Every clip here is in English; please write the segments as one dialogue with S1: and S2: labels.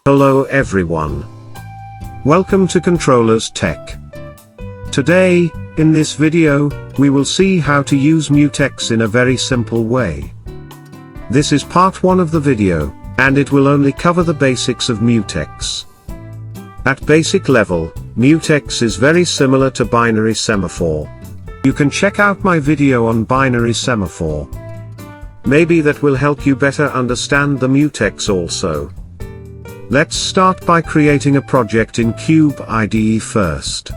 S1: Hello everyone. Welcome to Controllers Tech. Today, in this video, we will see how to use Mutex in a very simple way. This is part 1 of the video, and it will only cover the basics of Mutex. At basic level, Mutex is very similar to binary semaphore. You can check out my video on binary semaphore. Maybe that will help you better understand the Mutex also. Let's start by creating a project in CubeIDE first.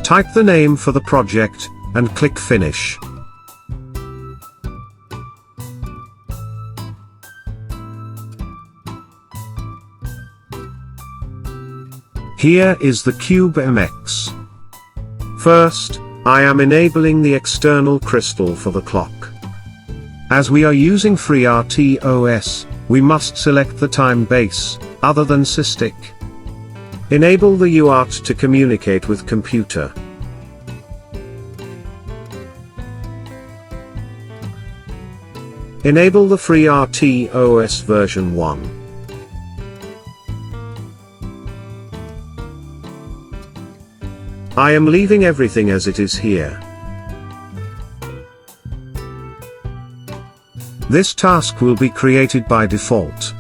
S1: Type the name for the project, and click Finish. Here is the CubeMX. First, I am enabling the external crystal for the clock. As we are using FreeRTOS, we must select the time base, other than SysTick. Enable the UART to communicate with computer. Enable the FreeRTOS version 1. I am leaving everything as it is here. This task will be created by default.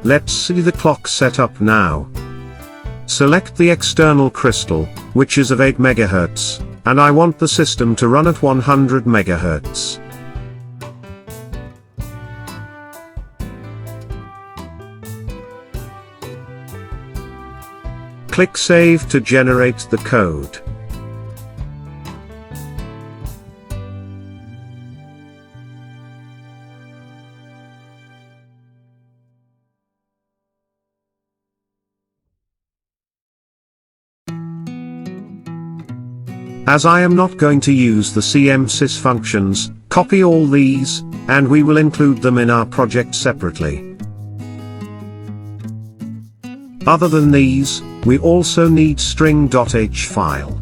S1: Let's see the clock setup now. Select the external crystal, which is of 8 MHz, and I want the system to run at 100 MHz. Click Save to generate the code. As I am not going to use the CMSys functions, copy all these, and we will include them in our project separately. Other than these, we also need string.h file.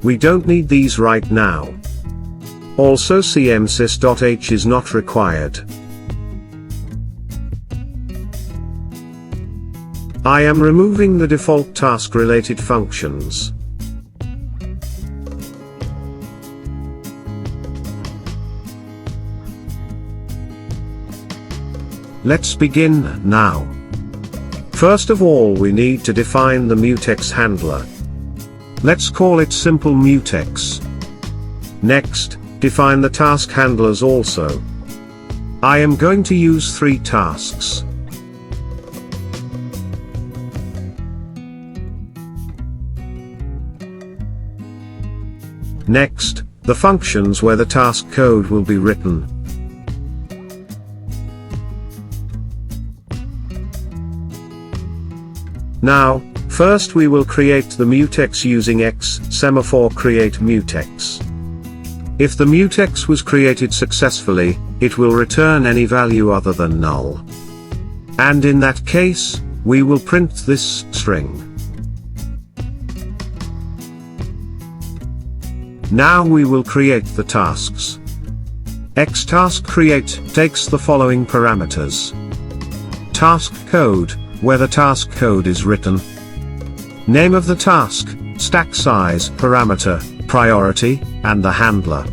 S1: We don't need these right now. Also cmsys.h is not required. I am removing the default task-related functions. Let's begin now. First of all, we need to define the Mutex handler. Let's call it simple Mutex. Next, define the task handlers also. I am going to use 3 tasks. Next, the functions where the task code will be written. Now, first we will create the mutex using X semaphore create mutex. If the mutex was created successfully, it will return any value other than null. And in that case, we will print this string. Now we will create the tasks. XTaskCreate takes the following parameters. Task code, where the task code is written. Name of the task, stack size, parameter, priority, and the handler.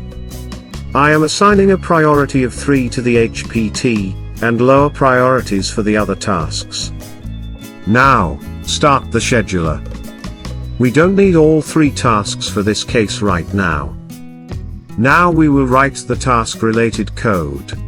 S1: I am assigning a priority of 3 to the HPT, and lower priorities for the other tasks. Now, start the scheduler. We don't need all 3 tasks for this case right now. Now we will write the task-related code.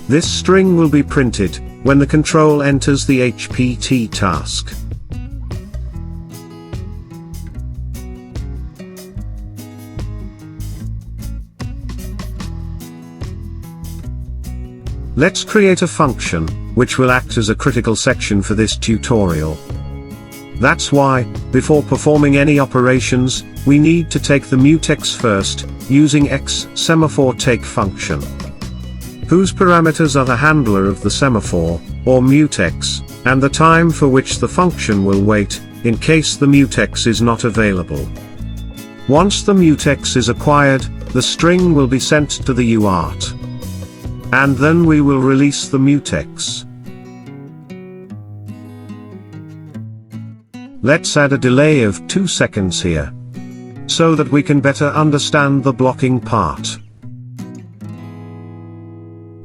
S1: This string will be printed when the control enters the HPT task. Let's create a function which will act as a critical section for this tutorial. That's why, before performing any operations, we need to take the mutex first, using X semaphore take function, whose parameters are the handler of the semaphore, or mutex, and the time for which the function will wait, in case the mutex is not available. Once the mutex is acquired, the string will be sent to the UART. And then we will release the mutex. Let's add a delay of 2 seconds here, so that we can better understand the blocking part.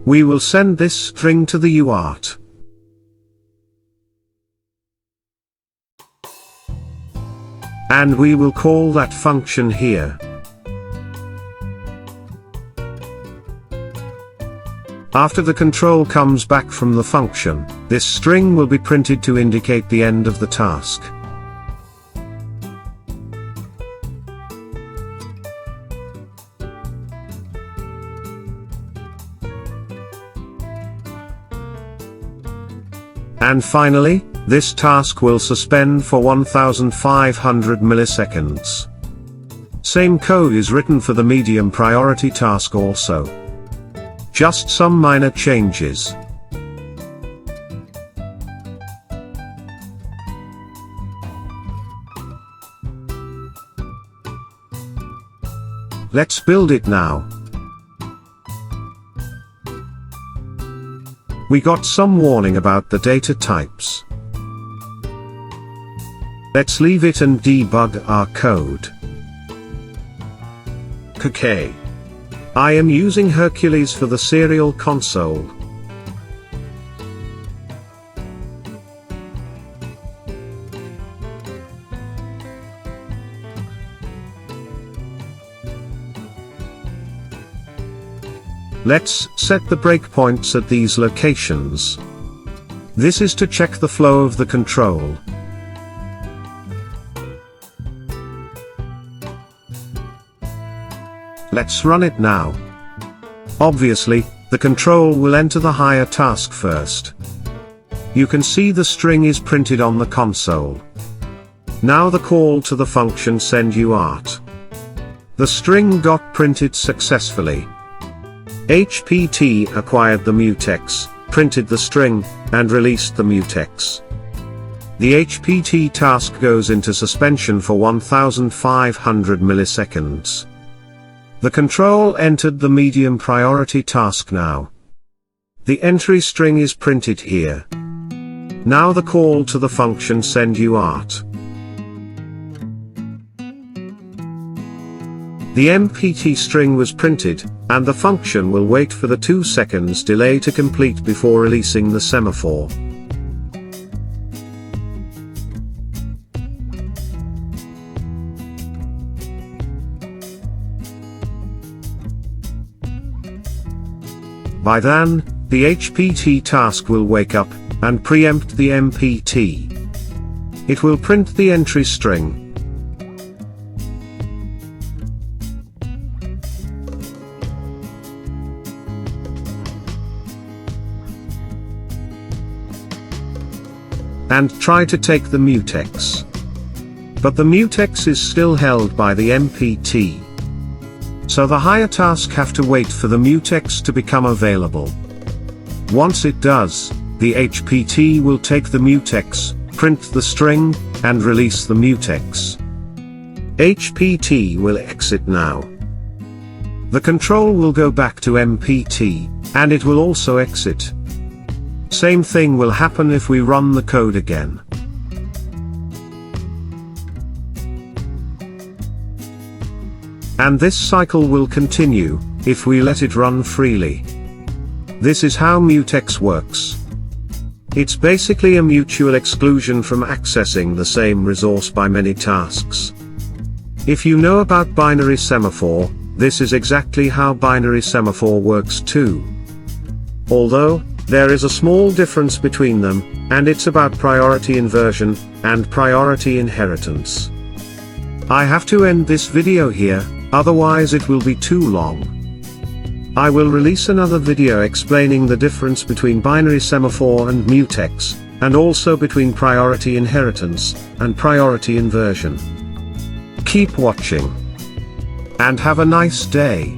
S1: We will send this string to the UART. And we will call that function here. After the control comes back from the function, this string will be printed to indicate the end of the task. And finally, this task will suspend for 1500 milliseconds. Same code is written for the medium priority task also. Just some minor changes. Let's build it now. We got some warning about the data types. Let's leave it and debug our code. Okay. I am using Hercules for the serial console. Let's set the breakpoints at these locations. This is to check the flow of the control. Let's run it now. Obviously, the control will enter the higher task first. You can see the string is printed on the console. Now the call to the function send UART. The string got printed successfully. HPT acquired the mutex, printed the string, and released the mutex. The HPT task goes into suspension for 1500 milliseconds. The control entered the medium priority task now. The entry string is printed here. Now the call to the function send UART. The MPT string was printed, and the function will wait for the 2 seconds delay to complete before releasing the semaphore. By then, the HPT task will wake up, and preempt the MPT. It will print the entry string. And try to take the mutex. But the mutex is still held by the MPT. So the higher task have to wait for the mutex to become available. Once it does, the HPT will take the mutex, print the string, and release the mutex. HPT will exit now. The control will go back to MPT, and it will also exit. Same thing will happen if we run the code again. And this cycle will continue, if we let it run freely. This is how mutex works. It's basically a mutual exclusion from accessing the same resource by many tasks. If you know about binary semaphore, this is exactly how binary semaphore works too. Although, there is a small difference between them, and it's about priority inversion, and priority inheritance. I have to end this video here, otherwise it will be too long. I will release another video explaining the difference between binary semaphore and mutex, and also between priority inheritance and priority inversion. Keep watching, and have a nice day.